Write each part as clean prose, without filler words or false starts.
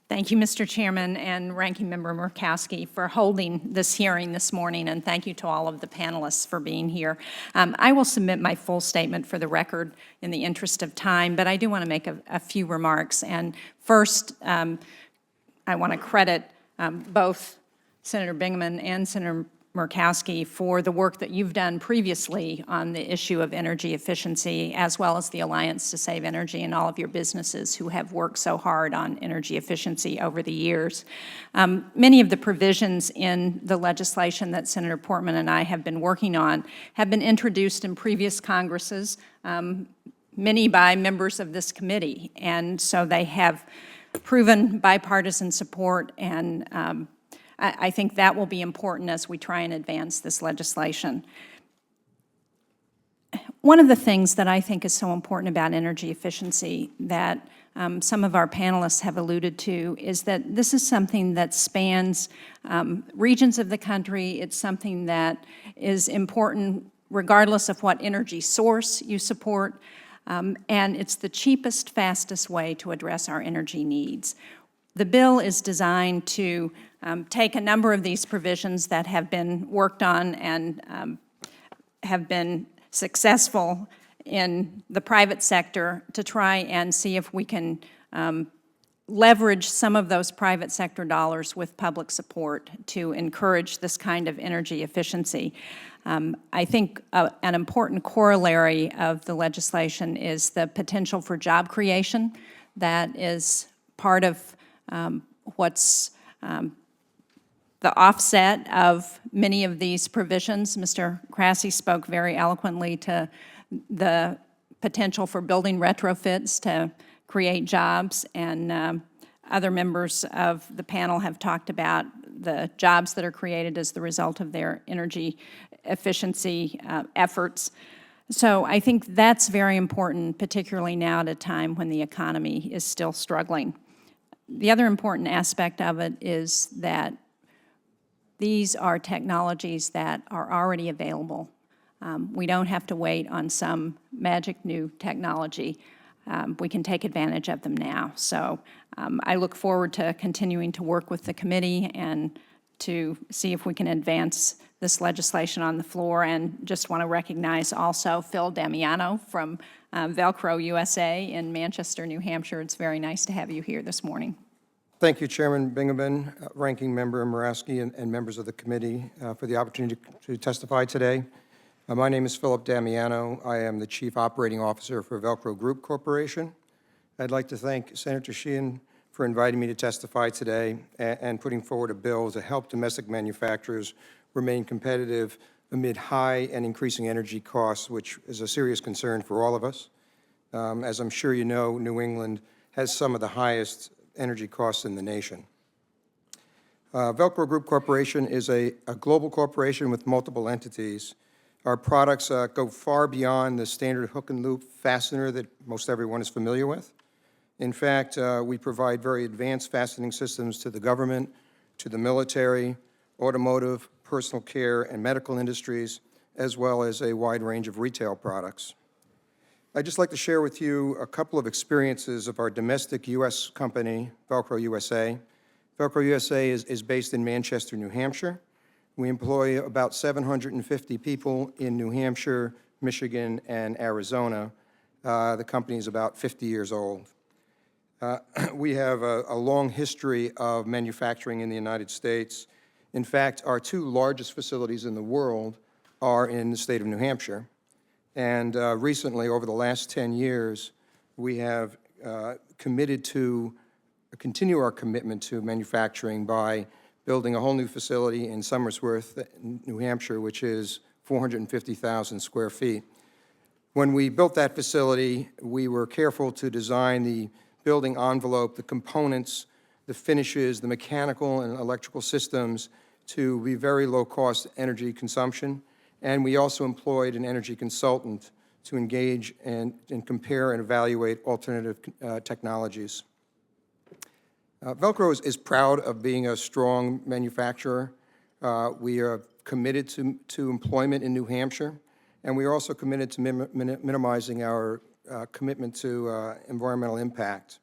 Thank you, Mr. Chairman and Ranking Member Murkowski, for holding this hearing this morning, and thank you to all of the panelists for being here. I will submit my full statement for the record in the interest of time, but I do want to make a few remarks. And first, I want to credit both Senator Bingaman and Senator Murkowski for the work that you've done previously on the issue of energy efficiency, as well as the Alliance to Save Energy and all of your businesses who have worked so hard on energy efficiency over the years. Many of the provisions in the legislation that Senator Portman and I have been working on have been introduced in previous Congresses, many by members of this committee, and so they have proven bipartisan support, and I think that will be important as we try and advance this legislation. One of the things that I think is so important about energy efficiency that some of our panelists have alluded to is that this is something that spans regions of the country. It's something that is important regardless of what energy source you support, and it's the cheapest, fastest way to address our energy needs. The bill is designed to take a number of these provisions that have been worked on and have been successful in the private sector to try and see if we can leverage some of those private sector dollars with public support to encourage this kind of energy efficiency. I think an important corollary of the legislation is the potential for job creation that is part of what's the offset of many of these provisions. Mr. Crassie spoke very eloquently to the potential for building retrofits to create jobs, and other members of the panel have talked about the jobs that are created as the result of their energy efficiency efforts. So I think that's very important, particularly now at a time when the economy is still struggling. The other important aspect of it is that these are technologies that are already available. We don't have to wait on some magic new technology. We can take advantage of them now. So I look forward to continuing to work with the committee and to see if we can advance this legislation on the floor. And just want to recognize also Phil Damiano from Velcro USA in Manchester, New Hampshire. It's very nice to have you here this morning. Thank you, Chairman Bingaman, Ranking Member Moravsky, and members of the committee for the opportunity to testify today. My name is Philip Damiano. I am the Chief Operating Officer for Velcro Group Corporation. I'd like to thank Senator Sheehan for inviting me to testify today and putting forward a bill to help domestic manufacturers remain competitive amid high and increasing energy costs, which is a serious concern for all of us. As I'm sure you know, New England has some of the highest energy costs in the nation. Velcro Group Corporation is a global corporation with multiple entities. Our products go far beyond the standard hook and loop fastener that most everyone is familiar with. In fact, we provide very advanced fastening systems to the government, to the military, automotive, personal care, and medical industries, as well as a wide range of retail products. I'd just like to share with you a couple of experiences of our domestic U.S. company, Velcro USA. Velcro USA is based in Manchester, New Hampshire. We employ about 750 people in New Hampshire, Michigan, and Arizona. The company is about 50 years old. We have a long history of manufacturing in the United States. In fact, our two largest facilities in the world are in the state of New Hampshire. And recently, over the last 10 years, we have committed to continue our commitment to manufacturing by building a whole new facility in Somersworth, New Hampshire, which is 450,000 square feet. When we built that facility, we were careful to design the building envelope, the components, the finishes, the mechanical and electrical systems to be very low-cost energy consumption. And we also employed an energy consultant to engage and compare and evaluate alternative technologies. Velcro is proud of being a strong manufacturer. We are committed to employment in New Hampshire, and we are also committed to minimizing our commitment to environmental impact.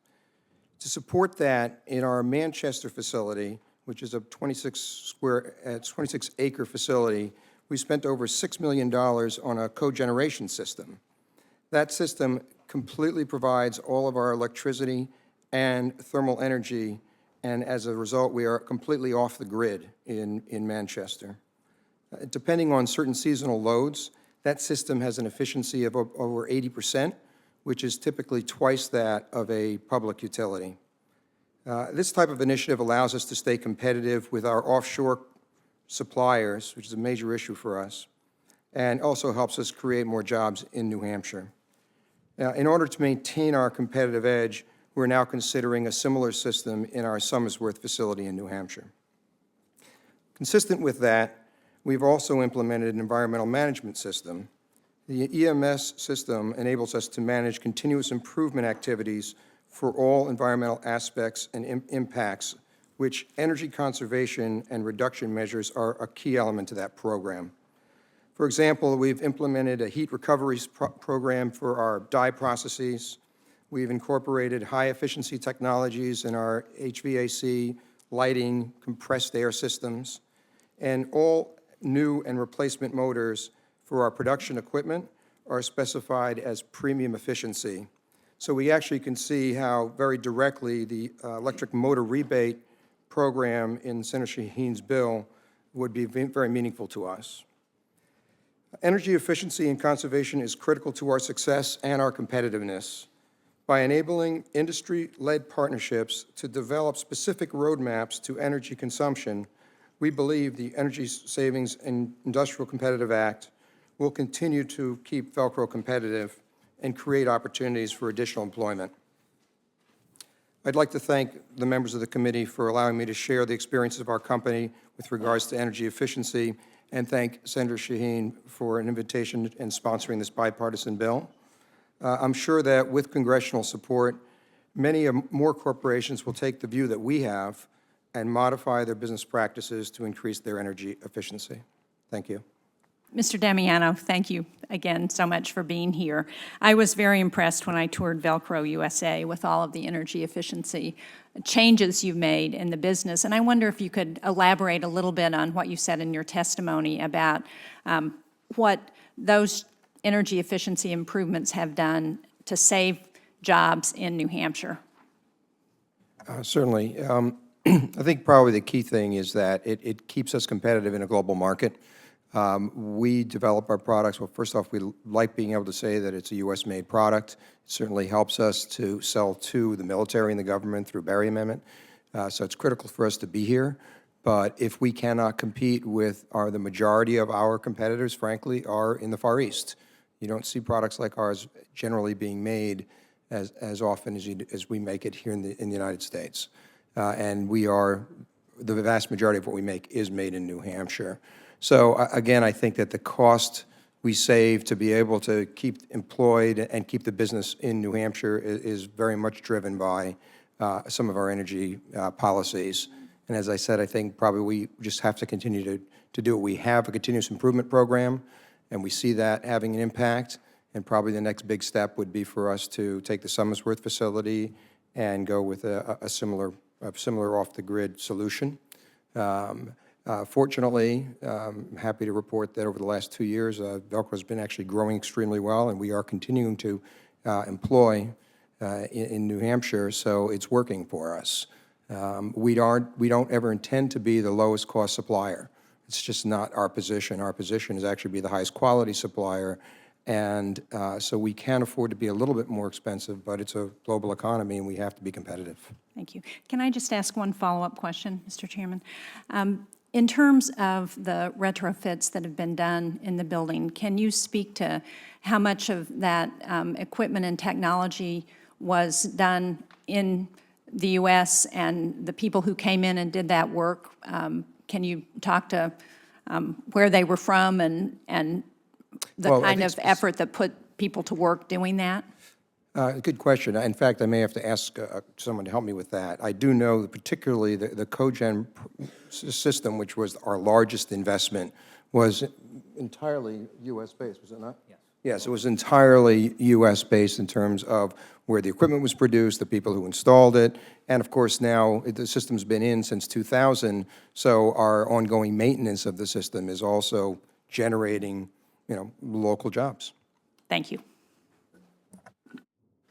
To support that, in our Manchester facility, which is a 26-acre facility, we spent over $6 million on a cogeneration system. That system completely provides all of our electricity and thermal energy, and as a result, we are completely off the grid in Manchester. Depending on certain seasonal loads, that system has an efficiency of over 80%, which is typically twice that of a public utility. This type of initiative allows us to stay competitive with our offshore suppliers, which is a major issue for us, and also helps us create more jobs in New Hampshire. Now, in order to maintain our competitive edge, we're now considering a similar system in our Somersworth facility in New Hampshire. Consistent with that, we've also implemented an environmental management system. The EMS system enables us to manage continuous improvement activities for all environmental aspects and impacts, which energy conservation and reduction measures are a key element to that program. For example, we've implemented a heat recovery program for our dye processes. We've incorporated high-efficiency technologies in our HVAC, lighting, compressed air systems, and all new and replacement motors for our production equipment are specified as premium efficiency. So we actually can see how very directly the electric motor rebate program in Senator Shaheen's bill would be very meaningful to us. Energy efficiency and conservation is critical to our success and our competitiveness. By enabling industry-led partnerships to develop specific roadmaps to energy consumption, we believe the Energy Savings and Industrial Competitive Act will continue to keep Velcro competitive and create opportunities for additional employment. I'd like to thank the members of the committee for allowing me to share the experiences of our company with regards to energy efficiency, and thank Senator Shaheen for an invitation and sponsoring this bipartisan bill. I'm sure that with congressional support, many more corporations will take the view that we have and modify their business practices to increase their energy efficiency. Thank you. Mr. Damiano, thank you again so much for being here. I was very impressed when I toured Velcro USA with all of the energy efficiency changes you've made in the business. And I wonder if you could elaborate a little bit on what you said in your testimony about what those energy efficiency improvements have done to save jobs in New Hampshire. Certainly. I think probably the key thing is that it keeps us competitive in a global market. We develop our products. Well, first off, we like being able to say that it's a U.S.-made product. It certainly helps us to sell to the military and the government through Berry Amendment. So it's critical for us to be here. But if we cannot compete with the majority of our competitors, frankly, are in the Far East. You don't see products like ours generally being made as often as we make it here in the United States. And the vast majority of what we make is made in New Hampshire. So again, I think that the cost we save to be able to keep employed and keep the business in New Hampshire is very much driven by some of our energy policies. And as I said, I think probably we just have to continue to do it. We have a continuous improvement program, and we see that having an impact. And probably the next big step would be for us to take the Somersworth facility and go with a similar off-the-grid solution. Fortunately, I'm happy to report that over the last 2 years, Velcro has been actually growing extremely well, and we are continuing to employ in New Hampshire, so it's working for us. We don't ever intend to be the lowest cost supplier. It's just not our position. Our position is actually be the highest quality supplier, and so we can afford to be a little bit more expensive, but it's a global economy, and we have to be competitive. Thank you. Can I just ask one follow-up question, Mr. Chairman? In terms of the retrofits that have been done in the building, can you speak to how much of that equipment and technology was done in the U.S. and the people who came in and did that work? Can you talk to where they were from and the kind of effort that put people to work doing that? Good question. In fact, I may have to ask someone to help me with that. I do know that particularly the cogen system, which was our largest investment, was entirely U.S.-based, was it not? Yes. Yes, it was entirely U.S.-based in terms of where the equipment was produced, the people who installed it, and of course now the system's been in since 2000, so our ongoing maintenance of the system is also generating, local jobs. Thank you.